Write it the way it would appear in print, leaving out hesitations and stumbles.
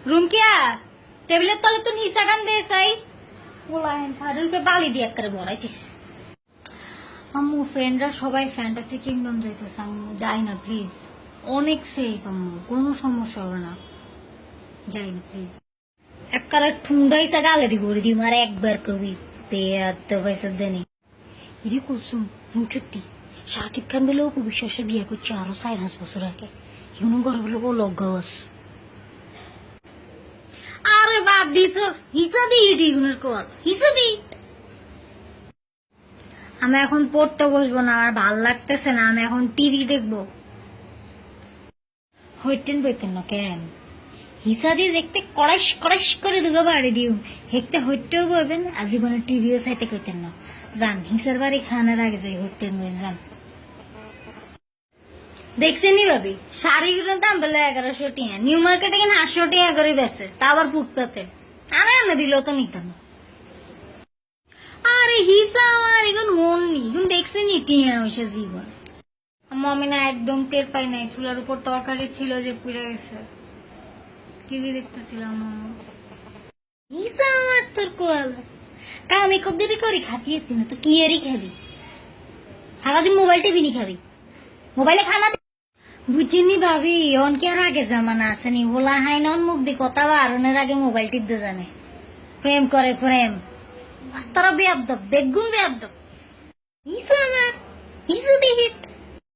room কিয়া টেবিলের তলে তো নিচা গান দিয়ে চাই বলাহেন ফারুল পে বালি দিয়ে করে বড়াইছিস আম্মু ফ্রেন্ডরা সবাই ফ্যান্টাসি কিংডম যাইতেছে আম্মু যাই না প্লিজ অনেক সেফ আম্মু কোনো সমস্যা হবে না যাই না প্লিজ একবার ঠুন্ডাইসা গালে দিব দি মারে একবার কবি পেয়াতে পয়সা দেনি ইরে কুলসুম মুচুটি শাকিব খান বলে অপু বিশ্বাসে বিয়ে করছে আরো 4-5 বছর আগে ইউনো ঘরে বলে ও লগ্গাওয়াস আরে বাদ দিছ হিসা দি ইটিগুনের কল হিসা দি আমি এখন পড়তে বসবো না আমার ভাল লাগতেছে না আমি এখন টিভি দেখবো হইতেন বইতেন না কেন হিসা দিয়ে দেখতে কড়াইশ কড়াইশ করে দুটো বাড়ি দিও হেঁটতে হইতেও বলবেন আজীবনে টিভিও সাইতে কইতেন না যান হিসার বাড়ি খানার আগে যাই হইতেন বই যান দেখছেনি ভাবি শাড়িগুলোর দাম বলে 1100 টাকা নিউ মার্কেটে কিনা 800 টাকা করে বেছে তা আবার ফুটপাতে আরে আমি দিল তো নিতাম আরে হিসা আমার এখন মন নি এখন দেখছেনি টিয়া হয়েছে জীবন মমি না একদম টের পাই নাই চুলার উপর তরকারি ছিল যে পুড়ে গেছে টিভি দেখতেছিলাম হিসা আমার তোর কোয়াল কামি কদ্দুরি করি খাতিয়ে তুই না তো কি এরই খাবি সারাদিন মোবাইল টিভি নি খাবি মোবাইলে খানা বুঝিনি ভাবি অনকে আর আগে জামানা আসেনি হোলা হাই নন মুখ দি কথা বারণের আগে মোবাইল টিপতে জানে প্রেম করে প্রেম আস্তারা বেয়াদব বেগুন বেয়াদব হিসা আমার হিসু দি হিট